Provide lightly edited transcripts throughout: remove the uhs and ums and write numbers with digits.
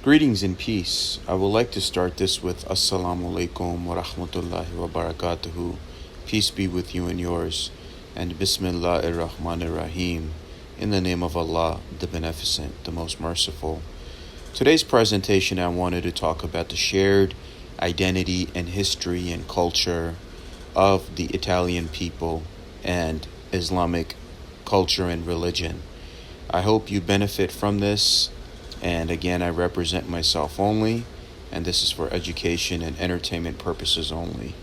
Greetings and peace. I would like to start this with Assalamu alaikum wa rahmatullahi wa barakatuhu. Peace be with you and yours. And Bismillah ar-Rahman ar-Rahim. In the name of Allah, the Beneficent, the Most Merciful. Today's presentation, I wanted to talk about the shared identity and history and culture of the Italian people and Islamic culture and religion. I hope you benefit from this. And again, I represent myself only, and this is for education and entertainment purposes only.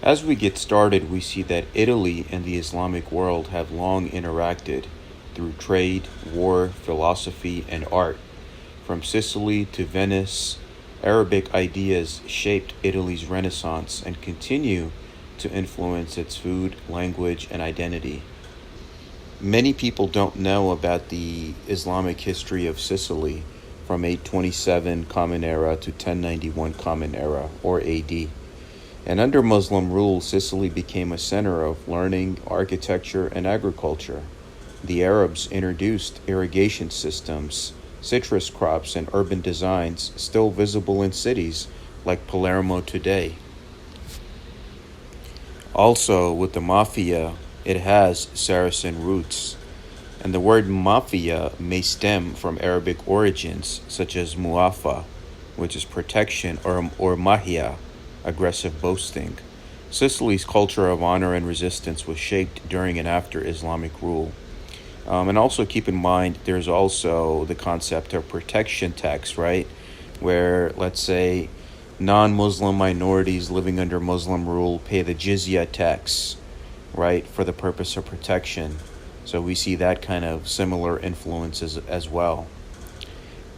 As we get started, we see that Italy and the Islamic world have long interacted through trade, war, philosophy, and art. From Sicily to Venice, Arabic ideas shaped Italy's Renaissance and continue to influence its food, language, and identity. Many people don't know about the Islamic history of Sicily from 827 Common Era to 1091 Common Era, or AD. And under Muslim rule, Sicily became a center of learning, architecture, and agriculture. The Arabs introduced irrigation systems, citrus crops, and urban designs still visible in cities like Palermo today. Also, with the mafia, it has Saracen roots, and the word mafia may stem from Arabic origins, such as muafa, which is protection, or mahia, aggressive boasting. Sicily's culture of honor and resistance was shaped during and after Islamic rule. And also keep in mind, there's also the concept of protection tax, right? Where, let's say, non-Muslim minorities living under Muslim rule pay the jizya tax, right, for the purpose of protection. So we see that kind of similar influences as well.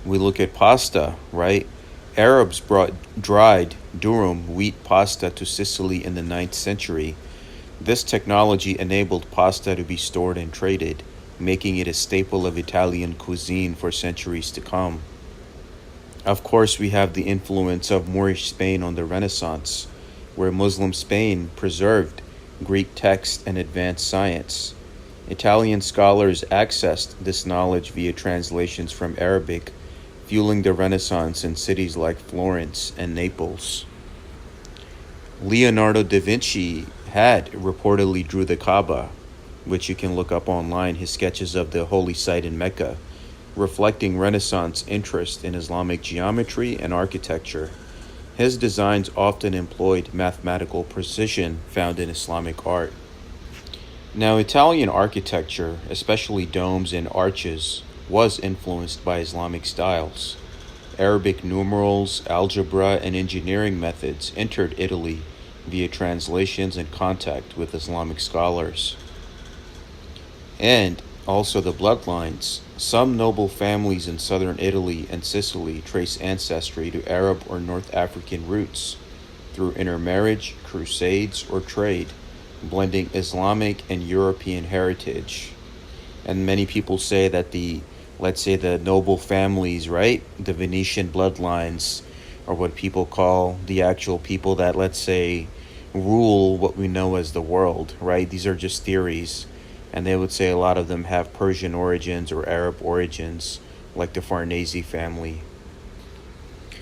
We look at pasta, right? Arabs brought dried durum wheat pasta to Sicily in the 9th century. This technology enabled pasta to be stored and traded, making it a staple of Italian cuisine for centuries to come. Of course, we have the influence of Moorish Spain on the Renaissance, where Muslim Spain preserved Greek text and advanced science. Italian scholars accessed this knowledge via translations from Arabic, fueling the Renaissance in cities like Florence and Naples. Leonardo da Vinci had reportedly drew the Kaaba, which you can look up online, his sketches of the holy site in Mecca, reflecting Renaissance interest in Islamic geometry and architecture. His designs often employed mathematical precision found in Islamic art. Now, Italian architecture, especially domes and arches, was influenced by Islamic styles. Arabic numerals, algebra, and engineering methods entered Italy via translations and contact with Islamic scholars. And also the bloodlines. Some noble families in southern Italy and Sicily trace ancestry to Arab or North African roots through intermarriage, crusades, or trade, blending Islamic and European heritage. And many people say that the noble families, right, the Venetian bloodlines, are what people call the actual people that, let's say, rule what we know as the world, right? These are just theories. And they would say a lot of them have Persian origins or Arab origins, like the Farnese family.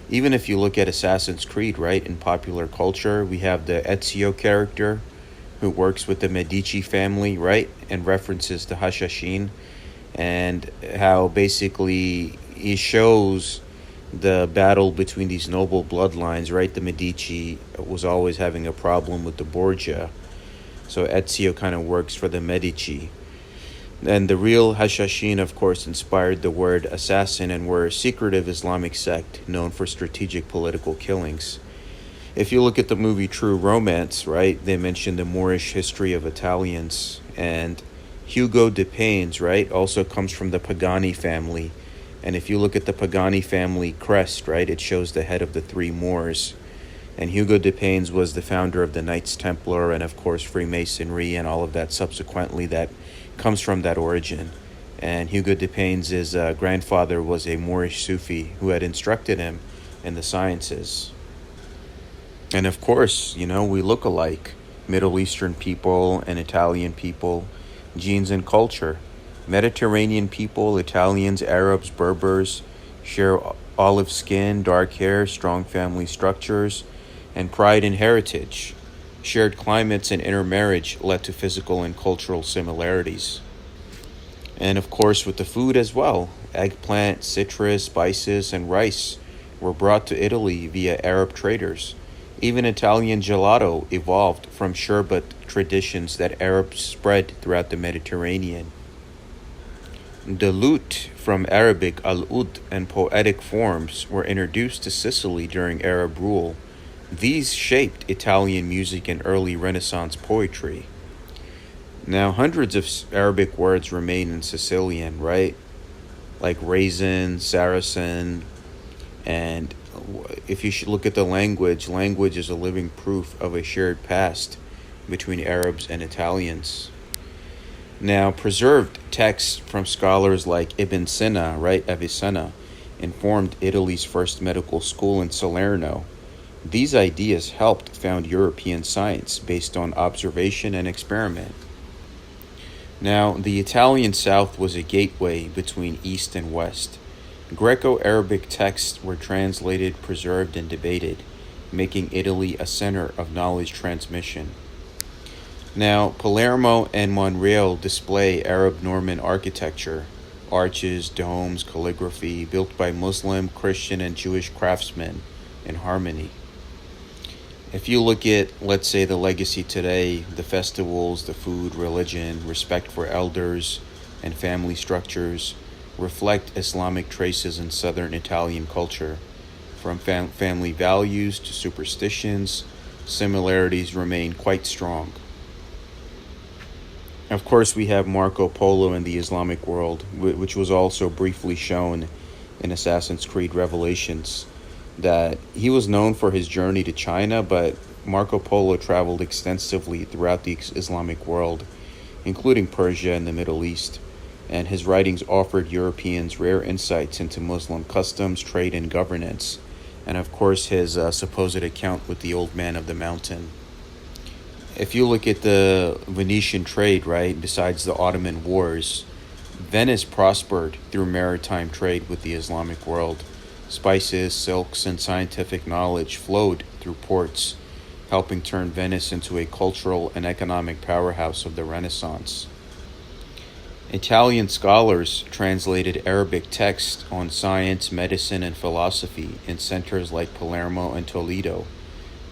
Even if you look at Assassin's Creed, right, in popular culture, we have the Ezio character who works with the Medici family, right, and references to Hashashin, and how basically he shows the battle between these noble bloodlines, right? The Medici was always having a problem with the Borgia. So Ezio kind of works for the Medici. And the real Hashashin, of course, inspired the word assassin and were a secretive Islamic sect known for strategic political killings. If you look at the movie True Romance, right, they mention the Moorish history of Italians. And Hugo de Paynes, right, also comes from the Pagani family. And if you look at the Pagani family crest, right, it shows the head of the three Moors. And Hugo de Paynes was the founder of the Knights Templar and, of course, Freemasonry and all of that subsequently that comes from that origin. And Hugo de Paynes' grandfather was a Moorish Sufi who had instructed him in the sciences. And, of course, we look alike. Middle Eastern people and Italian people, genes and culture. Mediterranean people, Italians, Arabs, Berbers, share Olive skin, dark hair, strong family structures, and pride in heritage. Shared climates and intermarriage led to physical and cultural similarities. And of course, with the food as well, eggplant, citrus, spices, and rice were brought to Italy via Arab traders. Even Italian gelato evolved from sherbet traditions that Arabs spread throughout the Mediterranean. The lute, from Arabic al-ud, and poetic forms were introduced to Sicily during Arab rule. These shaped Italian music and early Renaissance poetry. Now, hundreds of Arabic words remain in Sicilian, right? Like raisin, Saracen, and if you should look at the language, language is a living proof of a shared past between Arabs and Italians. Now, preserved texts from scholars like Ibn Sina, right, Avicenna, informed Italy's first medical school in Salerno. These ideas helped found European science based on observation and experiment. Now, the Italian South was a gateway between East and West. Greco-Arabic texts were translated, preserved, and debated, making Italy a center of knowledge transmission. Now, Palermo and Monreale display Arab Norman architecture, arches, domes, calligraphy, built by Muslim, Christian, and Jewish craftsmen in harmony. If you look at, let's say, the legacy today, the festivals, the food, religion, respect for elders, and family structures reflect Islamic traces in southern Italian culture. From family values to superstitions, similarities remain quite strong. Of course, we have Marco Polo in the Islamic world, which was also briefly shown in Assassin's Creed Revelations, that he was known for his journey to China, but Marco Polo traveled extensively throughout the Islamic world, including Persia and the Middle East, and his writings offered Europeans rare insights into Muslim customs, trade, and governance, and of course his supposed account with the Old Man of the Mountain. If you look at the Venetian trade, right, besides the Ottoman Wars, Venice prospered through maritime trade with the Islamic world. Spices, silks, and scientific knowledge flowed through ports, helping turn Venice into a cultural and economic powerhouse of the Renaissance. Italian scholars translated Arabic texts on science, medicine, and philosophy in centers like Palermo and Toledo.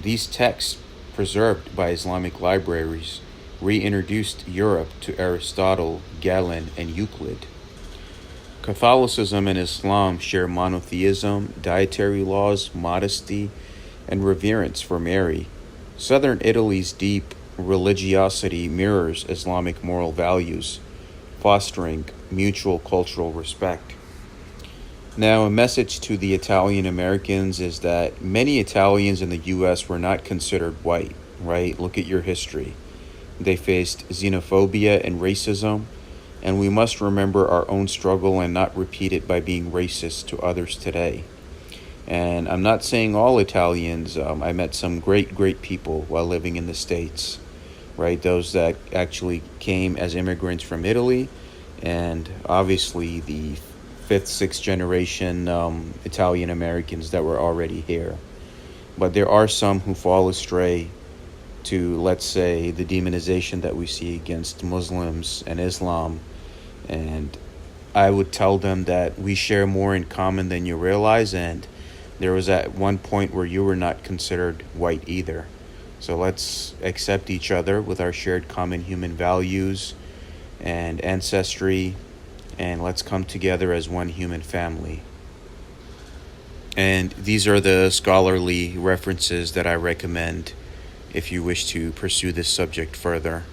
These texts, preserved by Islamic libraries, reintroduced Europe to Aristotle, Galen, and Euclid. Catholicism and Islam share monotheism, dietary laws, modesty, and reverence for Mary. Southern Italy's deep religiosity mirrors Islamic moral values, fostering mutual cultural respect. Now, a message to the Italian Americans is that many Italians in the U.S. were not considered white, right? Look at your history. They faced xenophobia and racism, and we must remember our own struggle and not repeat it by being racist to others today. And I'm not saying all Italians. I met some great people while living in the States, right? Those that actually came as immigrants from Italy, and obviously the fifth, sixth generation Italian Americans that were already here. But there are some who fall astray to, let's say, the demonization that we see against Muslims and Islam. And I would tell them that we share more in common than you realize, and there was at one point where you were not considered white either. So let's accept each other with our shared common human values and ancestry, and let's come together as one human family. And these are the scholarly references that I recommend if you wish to pursue this subject further.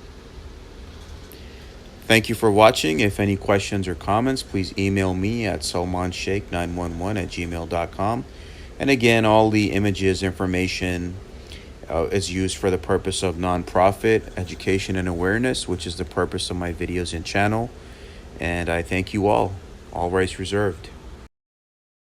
Thank you for watching. If any questions or comments, please email me at salmansheikh911@gmail.com. And again, all the images, information is used for the purpose of nonprofit education and awareness, which is the purpose of my videos and channel. And I thank you all rights reserved.